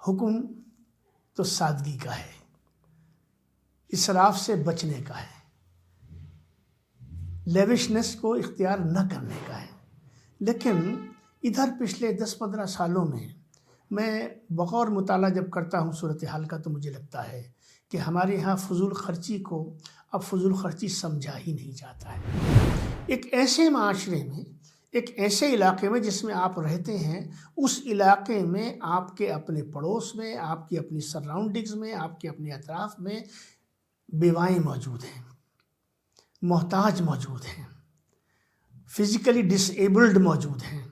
حکم تو سادگی کا ہے، اسراف سے بچنے کا ہے، لیوشنس کو اختیار نہ کرنے کا ہے۔ لیکن ادھر پچھلے 10-15 سالوں میں بغور مطالعہ جب کرتا ہوں صورتحال کا تو مجھے لگتا ہے کہ ہمارے ہاں فضول خرچی کو اب فضول خرچی سمجھا ہی نہیں جاتا ہے۔ ایک ایسے معاشرے میں، ایک ایسے علاقے میں جس میں آپ رہتے ہیں، اس علاقے میں آپ کے اپنے پڑوس میں، آپ کی اپنی سراؤنڈنگز میں، آپ کے اپنے اطراف میں بیوائیں موجود ہیں، محتاج موجود ہیں، فزیکلی ڈس ایبلڈ موجود ہیں۔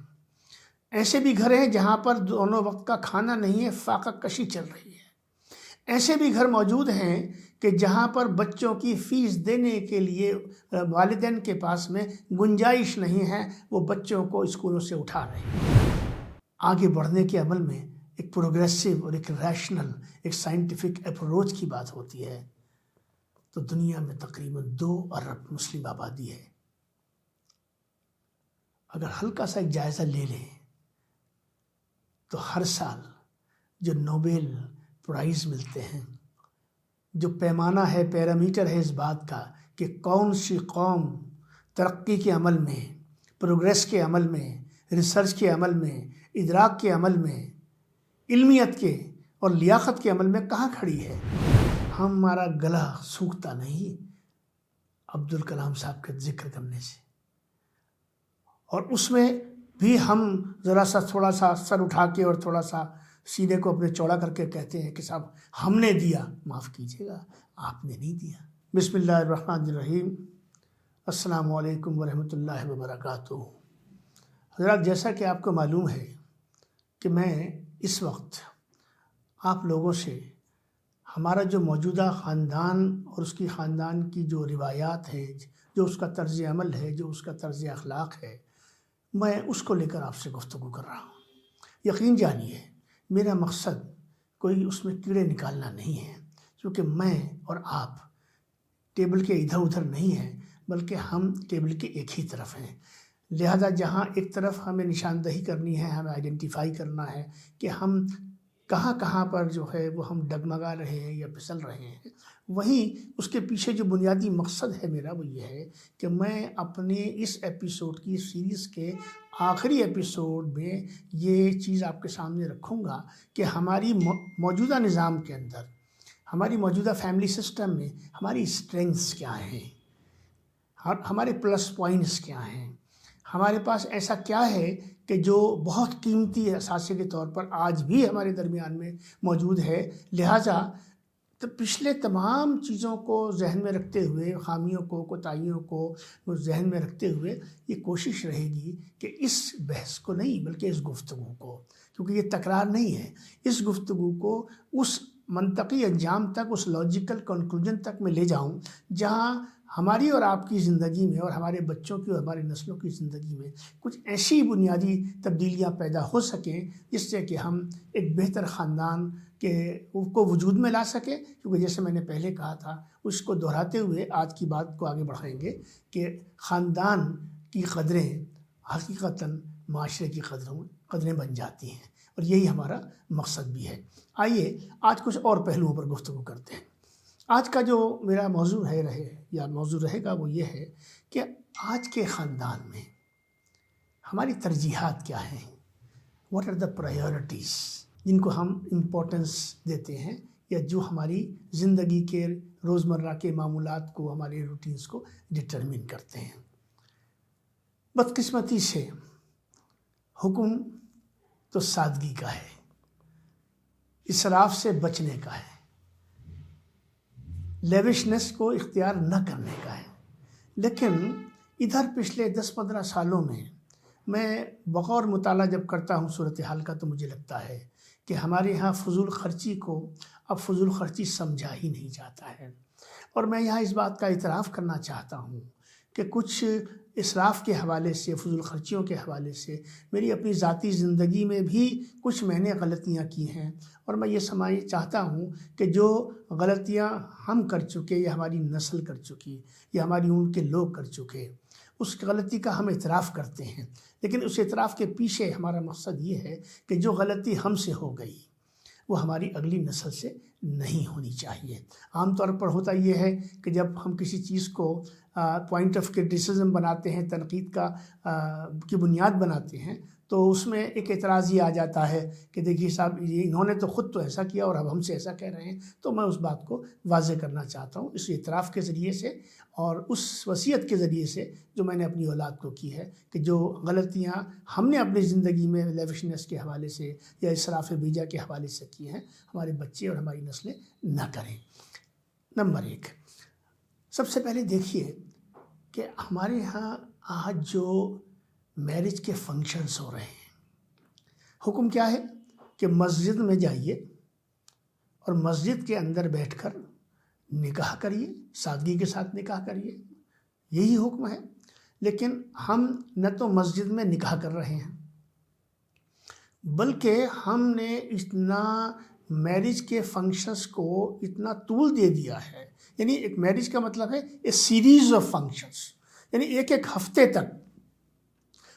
ایسے بھی گھر ہیں جہاں پر دونوں وقت کا کھانا نہیں ہے، فاقہ کشی چل رہی ہے۔ ایسے بھی گھر موجود ہیں کہ جہاں پر بچوں کی فیس دینے کے لیے والدین کے پاس میں گنجائش نہیں ہے، وہ بچوں کو اسکولوں سے اٹھا رہے ہیں۔ آگے بڑھنے کے عمل میں ایک پروگریسو اور ایک ریشنل، ایک سائنٹیفک اپروچ کی بات ہوتی ہے تو دنیا میں تقریباً 2 ارب مسلم آبادی ہے۔ اگر ہلکا سا ایک جائزہ لے لیں تو ہر سال جو نوبل پرائز ملتے ہیں، جو پیمانہ ہے، پیرامیٹر ہے اس بات کا کہ کون سی قوم ترقی کے عمل میں، پروگریس کے عمل میں، ریسرچ کے عمل میں، ادراک کے عمل میں، علمیت کے اور لیاقت کے عمل میں کہاں کھڑی ہے، ہمارا گلا سوکھتا نہیں عبدالکلام صاحب کا ذکر کرنے سے۔ اور اس میں بھی ہم ذرا سا تھوڑا سا سر اٹھا کے اور تھوڑا سا سینے کو اپنے چوڑا کر کے کہتے ہیں کہ صاحب ہم نے دیا، معاف کیجیے گا، آپ نے نہیں دیا۔ بسم اللہ الرحمن الرحیم۔ السلام علیکم ورحمۃ اللہ وبرکاتہ۔ حضرات، جیسا کہ آپ کو معلوم ہے کہ میں اس وقت آپ لوگوں سے ہمارا جو موجودہ خاندان اور اس کی خاندان کی جو روایات ہیں، جو اس کا طرز عمل ہے، جو اس کا طرز اخلاق ہے، میں اس کو لے کر آپ سے گفتگو کر رہا ہوں۔ یقین جانیے میرا مقصد کوئی اس میں کیڑے نکالنا نہیں ہے، کیونکہ میں اور آپ ٹیبل کے ادھر ادھر نہیں ہیں، بلکہ ہم ٹیبل کے ایک ہی طرف ہیں۔ لہذا جہاں ایک طرف ہمیں نشاندہی کرنی ہے، ہمیں آئیڈینٹیفائی کرنا ہے کہ ہم کہاں کہاں پر جو ہے وہ ہم ڈگمگا رہے ہیں یا پھسل رہے ہیں، وہیں اس کے پیچھے جو بنیادی مقصد ہے میرا وہ یہ ہے کہ میں اپنے اس ایپیسوڈ کی سیریز کے آخری ایپیسوڈ میں یہ چیز آپ کے سامنے رکھوں گا کہ ہماری موجودہ نظام کے اندر، ہماری موجودہ فیملی سسٹم میں ہماری اسٹرینگس کیا ہیں، ہمارے پلس پوائنٹس کیا ہیں، ہمارے پاس ایسا کیا ہے کہ جو بہت قیمتی اثاثے کے طور پر آج بھی ہمارے درمیان میں موجود ہے۔ لہٰذا تو پچھلے تمام چیزوں کو ذہن میں رکھتے ہوئے، خامیوں کو، کوتاہیوں کو ذہن میں رکھتے ہوئے یہ کوشش رہے گی کہ اس بحث کو نہیں بلکہ اس گفتگو کو، کیونکہ یہ تکرار نہیں ہے، اس گفتگو کو اس منطقی انجام تک، اس لاجیکل کنکلوژن تک میں لے جاؤں جہاں ہماری اور آپ کی زندگی میں اور ہمارے بچوں کی اور ہماری نسلوں کی زندگی میں کچھ ایسی بنیادی تبدیلیاں پیدا ہو سکیں جس سے کہ ہم ایک بہتر خاندان کو وجود میں لا سکیں۔ کیونکہ جیسے میں نے پہلے کہا تھا، اس کو دہراتے ہوئے آج کی بات کو آگے بڑھائیں گے کہ خاندان کی قدریں حقیقتاً معاشرے کی قدریں بن جاتی ہیں، اور یہی ہمارا مقصد بھی ہے۔ آئیے آج کچھ اور پہلوؤں پر گفتگو کرتے ہیں۔ آج کا جو میرا موضوع موضوع رہے گا وہ یہ ہے کہ آج کے خاندان میں ہماری ترجیحات کیا ہیں، واٹ آر دا پرائیورٹیز جن کو ہم امپورٹنس دیتے ہیں، یا جو ہماری زندگی کے روزمرہ کے معمولات کو، ہمارے روٹینز کو ڈٹرمن کرتے ہیں۔ بدقسمتی سے حکم تو سادگی کا ہے، اسراف سے بچنے کا ہے، لیوشنس کو اختیار نہ کرنے کا ہے۔ لیکن ادھر پچھلے 10-15 سالوں میں بغور مطالعہ جب کرتا ہوں صورتحال کا تو مجھے لگتا ہے کہ ہمارے ہاں فضول خرچی کو اب فضول خرچی سمجھا ہی نہیں جاتا ہے۔ اور میں یہاں اس بات کا اعتراف کرنا چاہتا ہوں کہ کچھ اسراف کے حوالے سے، فضول خرچیوں کے حوالے سے میری اپنی ذاتی زندگی میں بھی کچھ میں نے غلطیاں کی ہیں، اور میں یہ چاہتا ہوں کہ جو غلطیاں ہم کر چکے یا ہماری نسل کر چکی یا ہماری ان کے لوگ کر چکے، اس غلطی کا ہم اعتراف کرتے ہیں۔ لیکن اس اعتراف کے پیچھے ہمارا مقصد یہ ہے کہ جو غلطی ہم سے ہو گئی، وہ ہماری اگلی نسل سے نہیں ہونی چاہیے۔ عام طور پر ہوتا یہ ہے کہ جب ہم کسی چیز کو پوائنٹ آف کرٹیسزم بناتے ہیں، تنقید کی بنیاد بناتے ہیں، تو اس میں ایک اعتراض یہ آ جاتا ہے کہ دیکھیے صاحب، یہ انہوں نے تو خود تو ایسا کیا اور اب ہم سے ایسا کہہ رہے ہیں۔ تو میں اس بات کو واضح کرنا چاہتا ہوں اس اعتراف کے ذریعے سے اور اس وصیت کے ذریعے سے جو میں نے اپنی اولاد کو کی ہے، کہ جو غلطیاں ہم نے اپنی زندگی میں لیوشنس کے حوالے سے یا اسراف بیجا کے حوالے سے کی ہیں، ہمارے بچے اور ہماری نسلیں نہ کریں۔ نمبر 1، سب سے پہلے دیکھیے کہ ہمارے ہاں آج جو میرج کے فنکشنز ہو رہے ہیں، حکم کیا ہے کہ مسجد میں جائیے اور مسجد کے اندر بیٹھ کر نکاح کریے، سادگی کے ساتھ نکاح کریے، یہی حکم ہے۔ لیکن ہم نہ تو مسجد میں نکاح کر رہے ہیں، بلکہ ہم نے اتنا میرج کے فنکشنز کو اتنا طول دے دیا ہے۔ یعنی ایک میرج کا مطلب ہے اے سیریز آف فنکشنز، یعنی ایک ہفتے تک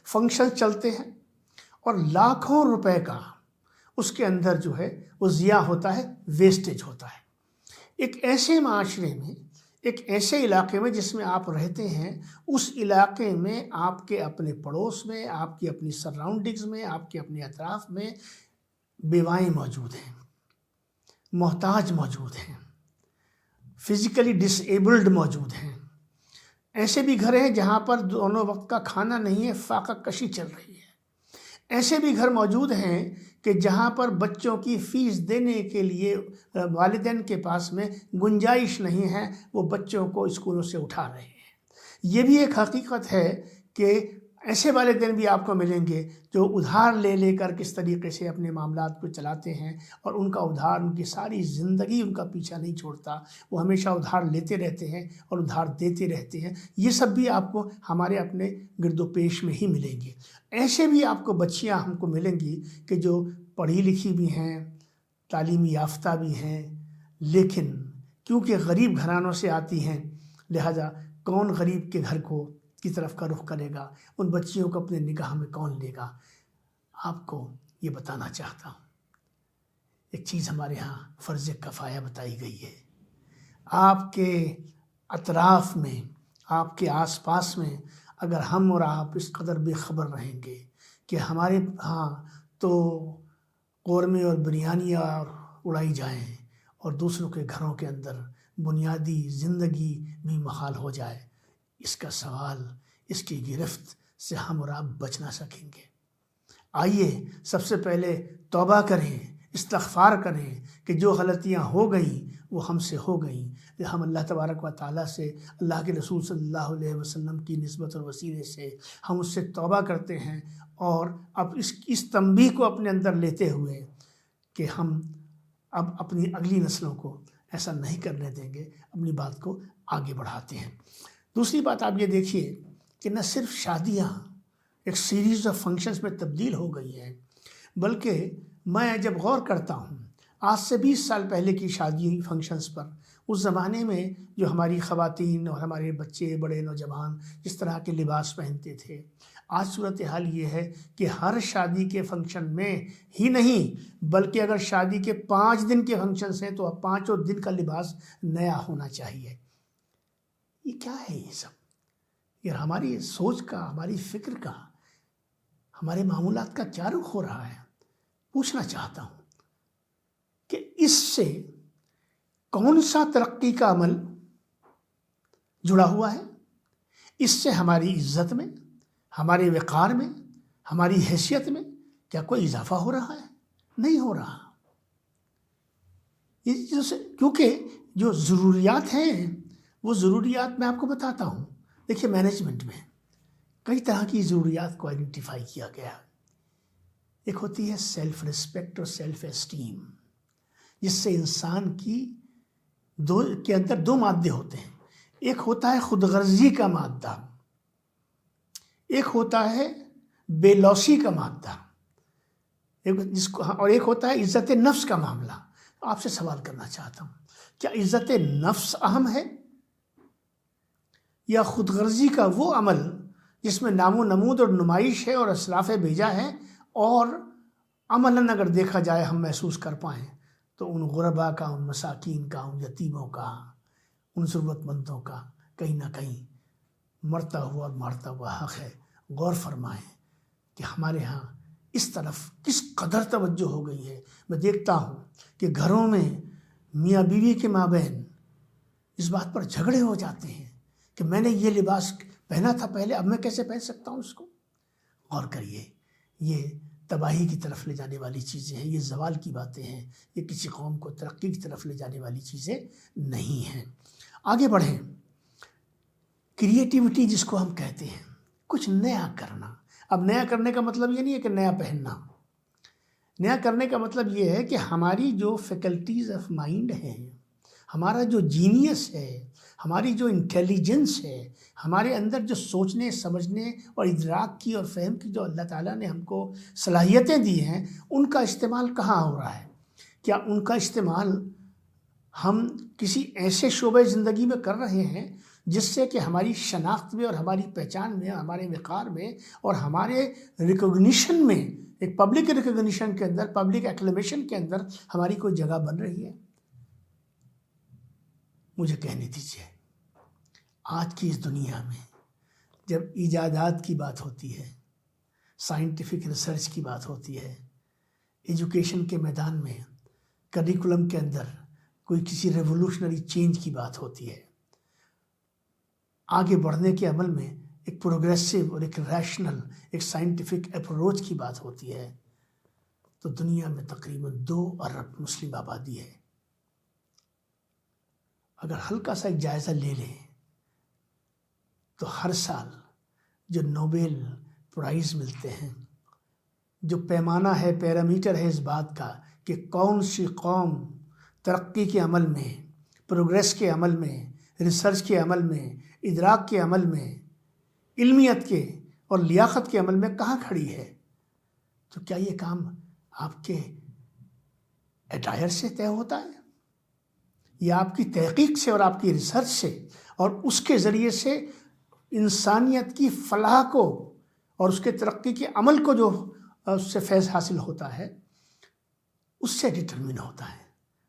فنکشن چلتے ہیں اور لاکھوں روپے کا اس کے اندر جو ہے وہ ضیاع ہوتا ہے، ویسٹیج ہوتا ہے۔ ایک ایسے معاشرے میں، ایک ایسے علاقے میں جس میں آپ رہتے ہیں، اس علاقے میں آپ کے اپنے پڑوس میں، آپ کی اپنی سراؤنڈنگز میں، آپ کے اپنے اطراف میں بیوائیں موجود ہیں، محتاج موجود ہیں، فزیکلی ڈس ایبلڈ موجود ہیں۔ ایسے بھی گھر ہیں جہاں پر دونوں وقت کا کھانا نہیں ہے، فاقہ کشی چل رہی ہے۔ ایسے بھی گھر موجود ہیں کہ جہاں پر بچوں کی فیس دینے کے لیے والدین کے پاس میں گنجائش نہیں ہے، وہ بچوں کو اسکولوں سے اٹھا رہے ہیں۔ یہ بھی ایک حقیقت ہے کہ ایسے والدین بھی آپ کو ملیں گے جو ادھار لے لے کر کس طریقے سے اپنے معاملات کو چلاتے ہیں، اور ان کا ادھار ان کی ساری زندگی ان کا پیچھا نہیں چھوڑتا، وہ ہمیشہ ادھار لیتے رہتے ہیں اور ادھار دیتے رہتے ہیں۔ یہ سب بھی آپ کو ہمارے اپنے گرد و پیش میں ہی ملیں گے۔ ایسے بھی آپ کو بچیاں ہم کو ملیں گی کہ جو پڑھی لکھی بھی ہیں، تعلیمی یافتہ بھی ہیں، لیکن کیونکہ غریب گھرانوں سے آتی ہیں، لہذا کون غریب کے گھر کی طرف کا رخ کرے گا، ان بچیوں کو اپنے نکاح میں کون لے گا۔ آپ کو یہ بتانا چاہتا ہوں، ایک چیز ہمارے ہاں فرض کفایہ بتائی گئی ہے۔ آپ کے اطراف میں، آپ کے آس پاس میں اگر ہم اور آپ اس قدر بے خبر رہیں گے کہ ہمارے ہاں تو قورمے اور بریانیاں اڑائی جائیں اور دوسروں کے گھروں کے اندر بنیادی زندگی بھی محال ہو جائے، اس کا سوال، اس کی گرفت سے ہم اور آپ بچ نہ سکیں گے۔ آئیے سب سے پہلے توبہ کریں، استغفار کریں کہ جو غلطیاں ہو گئیں وہ ہم سے ہو گئیں۔ ہم اللہ تبارک و تعالیٰ سے، اللہ کے رسول صلی اللہ علیہ وسلم کی نسبت اور وسیلے سے ہم اس سے توبہ کرتے ہیں، اور اب اس تنبیہ کو اپنے اندر لیتے ہوئے کہ ہم اب اپنی اگلی نسلوں کو ایسا نہیں کرنے دیں گے، اپنی بات کو آگے بڑھاتے ہیں۔ دوسری بات آپ یہ دیکھیے کہ نہ صرف شادیاں ایک سیریز آف فنکشنز میں تبدیل ہو گئی ہیں، بلکہ میں جب غور کرتا ہوں آج سے 20 سال پہلے کی شادی فنکشنز پر، اس زمانے میں جو ہماری خواتین اور ہمارے بچے، بڑے نوجوان جس طرح کے لباس پہنتے تھے، آج صورتحال یہ ہے کہ ہر شادی کے فنکشن میں ہی نہیں، بلکہ اگر شادی کے 5 دن کے فنکشنز ہیں تو اب 5 دن کا لباس نیا ہونا چاہیے۔ یہ کیا ہے یہ سب؟ یہ ہماری سوچ کا، ہماری فکر کا، ہمارے معمولات کا کیا رخ ہو رہا ہے؟ پوچھنا چاہتا ہوں کہ اس سے کون سا ترقی کا عمل جڑا ہوا ہے؟ اس سے ہماری عزت میں، ہمارے وقار میں، ہماری حیثیت میں کیا کوئی اضافہ ہو رہا ہے؟ نہیں ہو رہا۔ کیونکہ جو ضروریات ہیں، وہ ضروریات میں آپ کو بتاتا ہوں۔ دیکھیے، مینجمنٹ میں کئی طرح کی ضروریات کو آئیڈینٹیفائی کیا گیا۔ ایک ہوتی ہے سیلف ریسپیکٹ اور سیلف اسٹیم، جس سے انسان کے اندر 2 مادے ہوتے ہیں۔ ایک ہوتا ہے خود غرضی کا مادہ، ایک ہوتا ہے بے لوثی کا مادہ، اور ایک ہوتا ہے عزت نفس کا معاملہ۔ آپ سے سوال کرنا چاہتا ہوں، کیا عزت نفس اہم ہے یا خود غرضی کا وہ عمل جس میں نام و نمود اور نمائش ہے اور اسلاف بھیجا ہے، اور عملاً اگر دیکھا جائے ہم محسوس کر پائیں تو ان غربا کا، ان مساکین کا، ان یتیموں کا، ان ضرورت مندوں کا کہیں نہ کہیں مرتا ہوا اور مارتا ہوا حق ہے۔ غور فرمائیں کہ ہمارے ہاں اس طرف کس قدر توجہ ہو گئی ہے۔ میں دیکھتا ہوں کہ گھروں میں میاں بیوی کے مابین اس بات پر جھگڑے ہو جاتے ہیں کہ میں نے یہ لباس پہنا تھا پہلے، اب میں کیسے پہن سکتا ہوں اس کو۔ غور کریے، یہ تباہی کی طرف لے جانے والی چیزیں ہیں، یہ زوال کی باتیں ہیں، یہ کسی قوم کو ترقی کی طرف لے جانے والی چیزیں نہیں ہیں۔ آگے بڑھیں۔ کریٹیوٹی جس کو ہم کہتے ہیں، کچھ نیا کرنا۔ اب نیا کرنے کا مطلب یہ نہیں ہے کہ نیا پہننا، نیا کرنے کا مطلب یہ ہے کہ ہماری جو فیکلٹیز آف مائنڈ ہیں، ہمارا جو جینیس ہے، ہماری جو انٹیلیجنس ہے، ہمارے اندر جو سوچنے سمجھنے اور ادراک کی اور فہم کی جو اللہ تعالیٰ نے ہم کو صلاحیتیں دی ہیں، ان کا استعمال کہاں ہو رہا ہے؟ کیا ان کا استعمال ہم کسی ایسے شعبۂ زندگی میں کر رہے ہیں جس سے کہ ہماری شناخت میں اور ہماری پہچان میں، ہمارے وقار میں اور ہمارے ریکگنیشن میں، ایک پبلک ریکگنیشن کے اندر، پبلک ایکلیمیشن کے اندر ہماری کوئی جگہ بن رہی ہے؟ مجھے کہنے دیجیے، آج کی اس دنیا میں جب ایجادات کی بات ہوتی ہے، سائنٹیفک ریسرچ کی بات ہوتی ہے، ایجوکیشن کے میدان میں کریکولم کے اندر کوئی کسی ریولوشنری چینج کی بات ہوتی ہے، آگے بڑھنے کے عمل میں ایک پروگریسو اور ایک ریشنل، ایک سائنٹیفک اپروچ کی بات ہوتی ہے، تو دنیا میں تقریباً 2 ارب مسلم آبادی ہے۔ اگر ہلکا سا ایک جائزہ لے لیں تو ہر سال جو نوبل پرائز ملتے ہیں، جو پیمانہ ہے، پیرامیٹر ہے اس بات کا کہ کون سی قوم ترقی کے عمل میں، پروگریس کے عمل میں، ریسرچ کے عمل میں، ادراک کے عمل میں، علمیت کے اور لیاقت کے عمل میں کہاں کھڑی ہے، تو کیا یہ کام آپ کے اٹائر سے طے ہوتا ہے، یا آپ کی تحقیق سے اور آپ کی ریسرچ سے اور اس کے ذریعے سے انسانیت کی فلاح کو اور اس کے ترقی کے عمل کو جو اس سے فیض حاصل ہوتا ہے، اس سے ڈٹرمن ہوتا ہے؟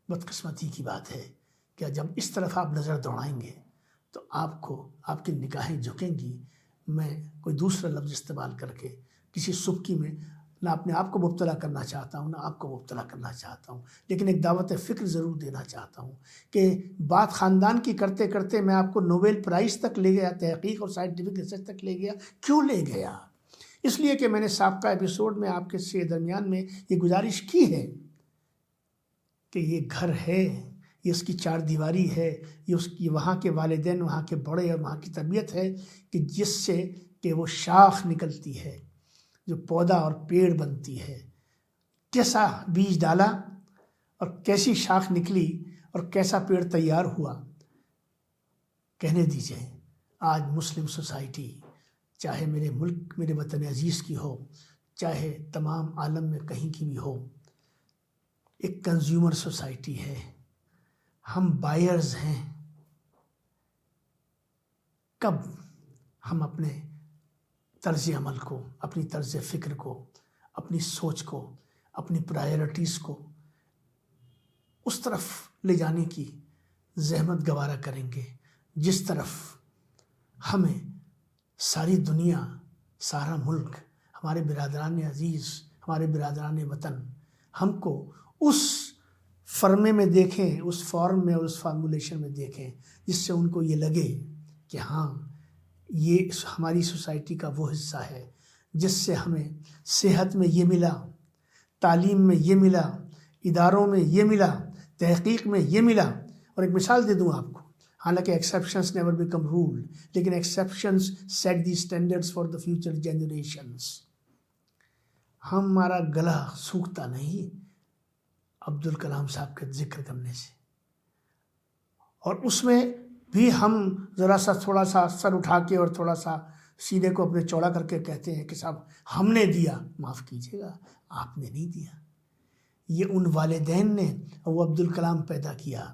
بدقسمتی کی بات ہے کہ جب اس طرف آپ نظر دوڑائیں گے تو آپ کو، آپ کی نگاہیں جھکیں گی۔ میں کوئی دوسرا لفظ استعمال کر کے کسی سبکی میں نہ اپنے آپ کو مبتلا کرنا چاہتا ہوں، نہ آپ کو مبتلا کرنا چاہتا ہوں، لیکن ایک دعوت فکر ضرور دینا چاہتا ہوں کہ بات خاندان کی کرتے کرتے میں آپ کو نوبل پرائز تک لے گیا، تحقیق اور سائنٹیفک ریسرچ تک لے گیا۔ کیوں لے گیا؟ اس لیے کہ میں نے سابقہ ایپیسوڈ میں آپ کے درمیان میں یہ گزارش کی ہے کہ یہ گھر ہے، یہ اس کی 4 دیواری ہے، یہ اس کی وہاں کے والدین، وہاں کے بڑے اور وہاں کی تربیت ہے کہ جس سے کہ وہ شاخ نکلتی ہے، جو پودا اور پیڑ بنتی ہے۔ کیسا بیج ڈالا اور کیسی شاخ نکلی اور کیسا پیڑ تیار ہوا۔ کہنے دیجئے، آج مسلم سوسائٹی، چاہے میرے ملک، میرے وطن عزیز کی ہو، چاہے تمام عالم میں کہیں کی بھی ہو، ایک کنزیومر سوسائٹی ہے۔ ہم بائرز ہیں۔ کب ہم اپنے طرز عمل کو، اپنی طرز فکر کو، اپنی سوچ کو، اپنی پرائیورٹیز کو اس طرف لے جانے کی زحمت گوارا کریں گے جس طرف ہمیں ساری دنیا، سارا ملک، ہمارے برادران عزیز، ہمارے برادران وطن ہم کو اس فرمے میں دیکھیں، اس فارم میں اور اس فارمولیشن میں دیکھیں جس سے ان کو یہ لگے کہ ہاں، یہ ہماری سوسائٹی کا وہ حصہ ہے جس سے ہمیں صحت میں یہ ملا، تعلیم میں یہ ملا، اداروں میں یہ ملا، تحقیق میں یہ ملا۔ اور ایک مثال دے دوں آپ کو، حالانکہ ایکسیپشنز نیور بیکم رول، لیکن exceptions set the standards for the future generations. ہمارا گلا سوکھتا نہیں عبد الکلام صاحب کا ذکر کرنے سے، اور اس میں بھی ہم ذرا سا تھوڑا سا سر اٹھا کے اور تھوڑا سا سینے کو اپنے چوڑا کر کے کہتے ہیں کہ صاحب ہم نے دیا۔ معاف کیجیے گا، آپ نے نہیں دیا، یہ ان والدین نے وہ عبد الکلام پیدا کیا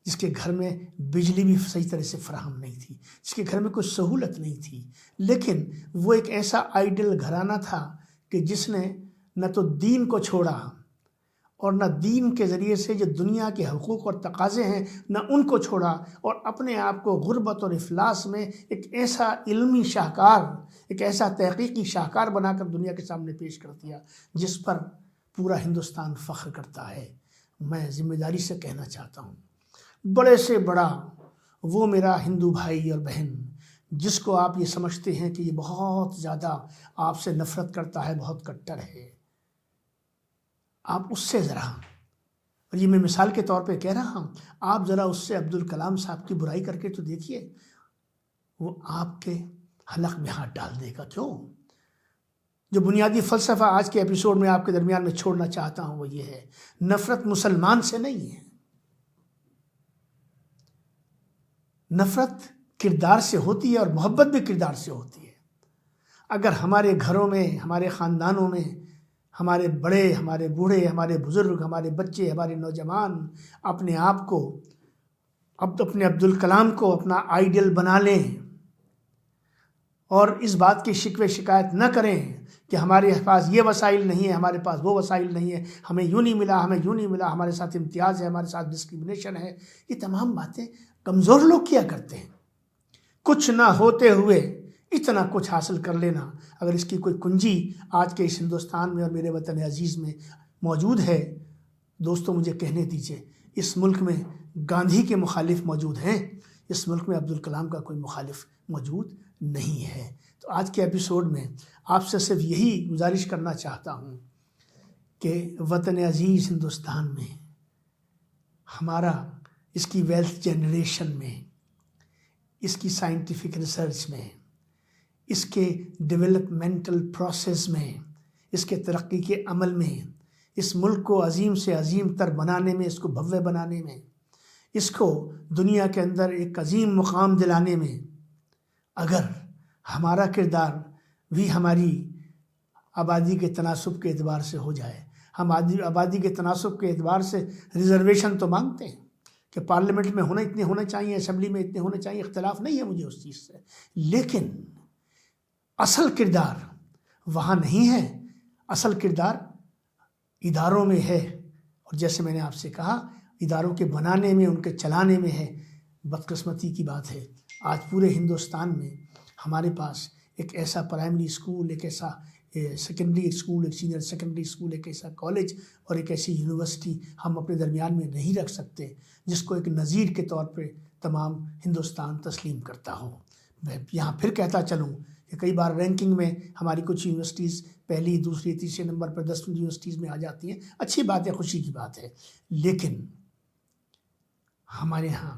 جس کے گھر میں بجلی بھی صحیح طرح سے فراہم نہیں تھی، جس کے گھر میں کوئی سہولت نہیں تھی، لیکن وہ ایک ایسا آئیڈل گھرانہ تھا کہ جس نے نہ تو دین کو چھوڑا اور نہ دین کے ذریعے سے جو دنیا کے حقوق اور تقاضے ہیں نہ ان کو چھوڑا، اور اپنے آپ کو غربت اور افلاس میں ایک ایسا علمی شاہکار، ایک ایسا تحقیقی شاہکار بنا کر دنیا کے سامنے پیش کر دیا جس پر پورا ہندوستان فخر کرتا ہے۔ میں ذمہ داری سے کہنا چاہتا ہوں، بڑے سے بڑا وہ میرا ہندو بھائی اور بہن جس کو آپ یہ سمجھتے ہیں کہ یہ بہت زیادہ آپ سے نفرت کرتا ہے، بہت کٹر ہے، آپ اس سے ذرا، اور یہ میں مثال کے طور پہ کہہ رہا ہوں، آپ ذرا اس سے عبدالکلام صاحب کی برائی کر کے تو دیکھیے، وہ آپ کے حلق میں ہاتھ ڈال دے گا۔ کیوں؟ جو بنیادی فلسفہ آج کے ایپیسوڈ میں آپ کے درمیان میں چھوڑنا چاہتا ہوں وہ یہ ہے، نفرت مسلمان سے نہیں ہے، نفرت کردار سے ہوتی ہے اور محبت بھی کردار سے ہوتی ہے۔ اگر ہمارے گھروں میں، ہمارے خاندانوں میں، ہمارے بڑے، ہمارے بوڑھے، ہمارے بزرگ، ہمارے بچے، ہمارے نوجوان اپنے آپ کو، اپنے عبدالکلام کو اپنا آئیڈیل بنا لیں اور اس بات کی شکوے شکایت نہ کریں کہ ہمارے پاس یہ وسائل نہیں ہے، ہمارے پاس وہ وسائل نہیں ہے، ہمیں یوں نہیں ملا، ہمیں یوں نہیں ملا، ہمارے ساتھ امتیاز ہے، ہمارے ساتھ ڈسکریمنیشن ہے، یہ تمام باتیں کمزور لوگ کیا کرتے ہیں۔ کچھ نہ ہوتے ہوئے اتنا کچھ حاصل کر لینا، اگر اس کی کوئی کنجی آج کے اس ہندوستان میں اور میرے وطن عزیز میں موجود ہے، دوستو مجھے کہنے دیجئے، اس ملک میں گاندھی کے مخالف موجود ہیں، اس ملک میں عبدالکلام کا کوئی مخالف موجود نہیں ہے۔ تو آج کے ایپیسوڈ میں آپ سے صرف یہی گزارش کرنا چاہتا ہوں کہ وطن عزیز ہندوستان میں ہمارا، اس کی ویلتھ جنریشن میں، اس کی سائنٹیفک ریسرچ میں، اس کے ڈیولپمنٹل پروسیس میں، اس کے ترقی کے عمل میں، اس ملک کو عظیم سے عظیم تر بنانے میں، اس کو بھویہ بنانے میں، اس کو دنیا کے اندر ایک عظیم مقام دلانے میں اگر ہمارا کردار بھی ہماری آبادی کے تناسب کے اعتبار سے ہو جائے، ہم آبادی کے تناسب کے اعتبار سے ریزرویشن تو مانگتے ہیں کہ پارلیمنٹ میں اتنے ہونے چاہیے، اسمبلی میں اتنے ہونے چاہیے، اختلاف نہیں ہے مجھے اس چیز سے، لیکن اصل کردار وہاں نہیں ہے، اصل کردار اداروں میں ہے، اور جیسے میں نے آپ سے کہا اداروں کے بنانے میں، ان کے چلانے میں ہے۔ بدقسمتی کی بات ہے آج پورے ہندوستان میں ہمارے پاس ایک ایسا پرائمری اسکول، ایک ایسا سیکنڈری اسکول، ایک سینئر سیکنڈری اسکول، ایک ایسا کالج اور ایک ایسی یونیورسٹی ہم اپنے درمیان میں نہیں رکھ سکتے جس کو ایک نظیر کے طور پہ تمام ہندوستان تسلیم کرتا ہو۔ میں یہاں پھر کہتا چلوں کہ کئی بار رینکنگ میں ہماری کچھ یونیورسٹیز پہلی، دوسری، تیسرے نمبر پر 10 یونیورسٹیز میں آ جاتی ہیں، اچھی بات ہے، خوشی کی بات ہے، لیکن ہمارے ہاں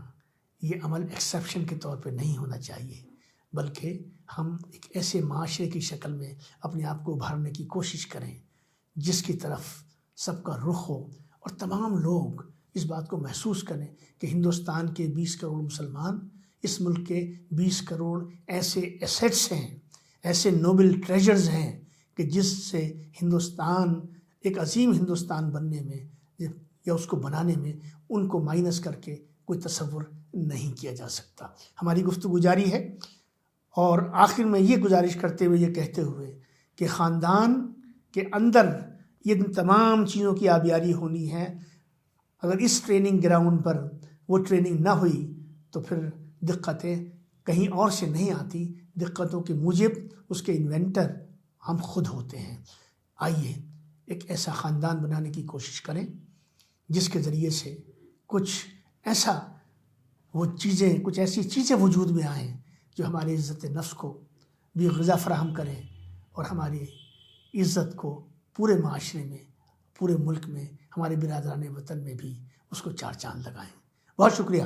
یہ عمل ایکسیپشن کے طور پہ نہیں ہونا چاہیے، بلکہ ہم ایک ایسے معاشرے کی شکل میں اپنے آپ کو ابھارنے کی کوشش کریں جس کی طرف سب کا رخ ہو اور تمام لوگ اس بات کو محسوس کریں کہ ہندوستان کے 20 کروڑ مسلمان، اس ملک کے 20 کروڑ ایسے ایسیٹس ہیں، ایسے نوبل ٹریجرز ہیں کہ جس سے ہندوستان ایک عظیم ہندوستان بننے میں یا اس کو بنانے میں ان کو مائنس کر کے کوئی تصور نہیں کیا جا سکتا۔ ہماری گفتگو جاری ہے، اور آخر میں یہ گزارش کرتے ہوئے، یہ کہتے ہوئے کہ خاندان کے اندر یہ تمام چیزوں کی آبیاری ہونی ہے، اگر اس ٹریننگ گراؤنڈ پر وہ ٹریننگ نہ ہوئی تو پھر دقتیں کہیں اور سے نہیں آتی، دقتوں کے موجب اس کے انوینٹر ہم خود ہوتے ہیں۔ آئیے ایک ایسا خاندان بنانے کی کوشش کریں جس کے ذریعے سے کچھ ایسی چیزیں وجود میں آئیں جو ہماری عزت نفس کو بھی غذا فراہم کریں اور ہماری عزت کو پورے معاشرے میں، پورے ملک میں، ہمارے برادران وطن میں بھی اس کو چار چاند لگائیں۔ بہت شکریہ۔